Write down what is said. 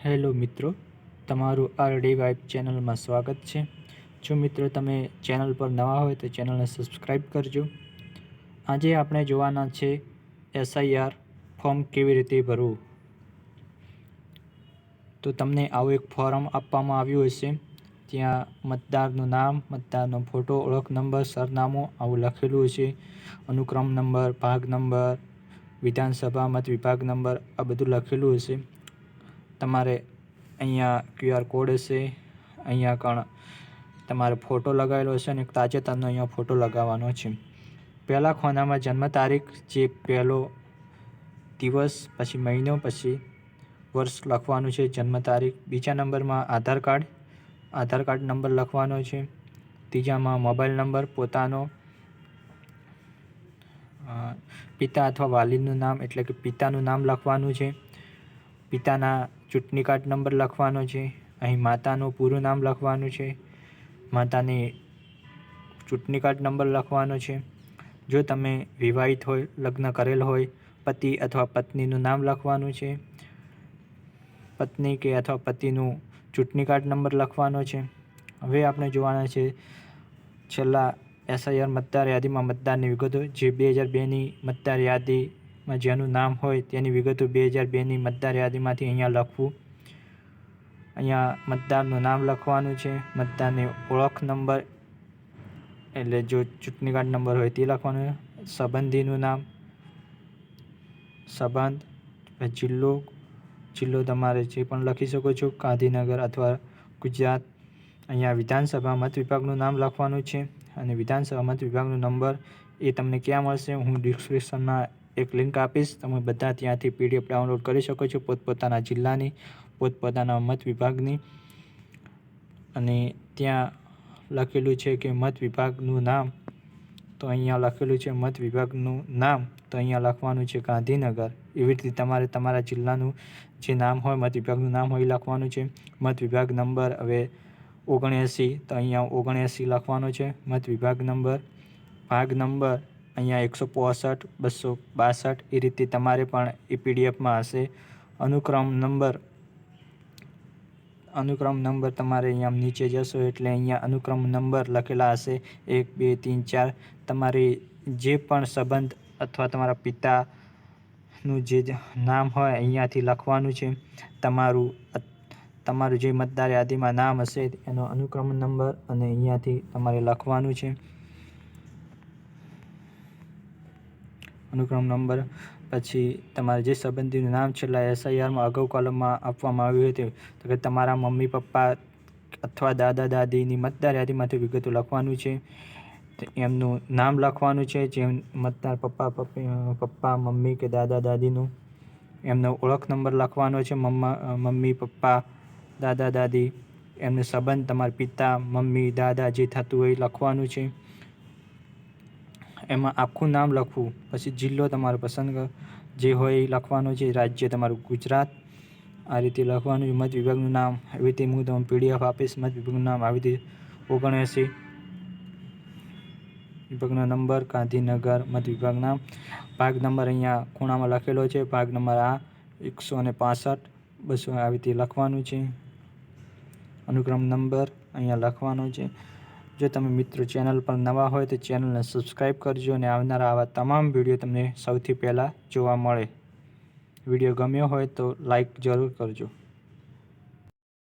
Hello મિત્રો, તમારું RD vibe ચેનલમાં સ્વાગત છે। જો મિત્રો તમે ચેનલ પર નવા હોય તો ચેનલને સબસ્ક્રાઈબ કરજો। આજે આપણે જોવાના છે એસઆઈઆર ફોર્મ કેવી રીતે ભરવું। તો તમને આવું એક ફોર્મ આપવામાં આવ્યું હશે, ત્યાં મતદારનું નામ, મતદારનો ફોટો, ઓળખ નંબર, સરનામું આવું લખેલું હશે, અનુક્રમ નંબર, ભાગ નંબર, વિધાનસભા મત વિભાગ નંબર આ બધું લખેલું હશે। તમારે અહીંયા QR કોડ હશે, અહીંયા કણ તમારે ફોટો લગાવેલો હશે અને તાજેતરનો અહીંયા ફોટો લગાવવાનો છે। પહેલા ખાનામાં જન્મ તારીખ, જે પહેલો દિવસ, પછી મહિનો, પછી વર્ષ લખવાનું છે, જન્મ તારીખ। બીજા નંબરમાં આધાર કાર્ડ નંબર લખવાનો છે। ત્રીજામાં મોબાઈલ નંબર, પોતાનો પિતા અથવા વાલીનું નામ એટલે કે પિતાનું નામ લખવાનું છે। પિતાના ચૂંટણી કાર્ડ નંબર લખવાનો છે। અહીં માતાનું પૂરું નામ લખવાનું છે, માતાની ચૂંટણી કાર્ડ નંબર લખવાનો છે। જો તમે વિવાહિત હોય, લગ્ન કરેલ હોય, પતિ અથવા પત્નીનું નામ લખવાનું છે, પત્ની કે અથવા પતિનું ચૂંટણી કાર્ડ નંબર લખવાનો છે। હવે આપણે જોવાના છે છેલ્લા એસઆઈઆર મતદાર યાદીમાં મતદારની વિગતો, જે 2002ની મતદાર યાદીમાં જેનું નામ હોય તેની વિગતો 2002ની મતદાર યાદીમાંથી અહીંયા લખવું। અહીંયા મતદારનું નામ લખવાનું છે, મતદારની ઓળખ નંબર એટલે જો ચૂંટણી કાર્ડ નંબર હોય તે લખવાનું છે, સંબંધીનું નામ, સંબંધ, જિલ્લો તમારે જે પણ લખી શકો છો, ગાંધીનગર અથવા ગુજરાત। અહીંયા વિધાનસભા મત વિભાગનું નામ લખવાનું છે અને વિધાનસભા મત વિભાગનો નંબર એ તમને ક્યાં મળશે, હું ડિસ્ક્રિપ્શનમાં એક લિંક આપીશ, તમે બધા ત્યાંથી PDF ડાઉનલોડ કરી શકો છો પોતપોતાના જિલ્લાની, પોતપોતાના મત વિભાગની। અને ત્યાં લખેલું છે કે મત વિભાગનું નામ, તો અહીંયા લખેલું છે મત વિભાગનું નામ, તો અહીંયા લખવાનું છે ગાંધીનગર। એવી રીતે તમારે તમારા જિલ્લાનું જે નામ હોય, મત વિભાગનું નામ હોય એ લખવાનું છે। મત વિભાગ નંબર હવે 79, તો અહીંયા 79 લખવાનો છે મત વિભાગ નંબર। ભાગ નંબર અહીંયા 165, 262 એ રીતે તમારે પણ એ PDFમાં હશે। અનુક્રમ નંબર તમારે અહીંયા નીચે જશો એટલે અહીંયા અનુક્રમ નંબર લખેલા હશે 1 2 3 4। તમારે જે પણ સંબંધ અથવા તમારા પિતાનું જે નામ હોય અહીંયાથી લખવાનું છે। તમારું જે મતદાર યાદીમાં નામ હશે એનો અનુક્રમ નંબર અને અહીંયાથી તમારે લખવાનું છે અનુક્રમ નંબર। પછી તમારે જે સંબંધીનું નામ છેલ્લા એસઆઈઆરમાં અગાઉ કોલમમાં આપવામાં આવ્યું હતું, તો કે તમારા મમ્મી પપ્પા અથવા દાદા દાદીની મતદાર યાદીમાંથી વિગતો લખવાનું છે, એમનું નામ લખવાનું છે, જે મતદાર પપ્પા મમ્મી કે દાદા દાદીનું, એમનો ઓળખ નંબર લખવાનો છે, મમ્મી પપ્પા દાદા દાદી, એમનો સંબંધ તમારા પિતા મમ્મી દાદા જે થતું હોય લખવાનું છે, એમાં આખું નામ લખવું। પછી જિલ્લો તમારો પસંદ જે હોય એ લખવાનો છે, રાજ્ય તમારું ગુજરાત આ રીતે લખવાનું છે। મત વિભાગનું નામ એવી રીતે હું તમને PDF આપીશ, મત વિભાગનું નામ આવી રીતે 79 વિભાગનો નંબર ગાંધીનગર મત વિભાગ નામ। ભાગ નંબર અહીંયા ખૂણામાં લખેલો છે, ભાગ નંબર આ 165 200 આવી રીતે લખવાનું છે। અનુક્રમ નંબર અહીંયા લખવાનો છે। જો તમે મિત્રો ચેનલ પર નવા હોય તો ચેનલને સબસ્ક્રાઈબ કરજો અને આવનારા આવા તમામ વિડીયો તમને સૌથી પહેલાં જોવા મળે। વિડીયો ગમ્યો હોય તો લાઈક જરૂર કરજો।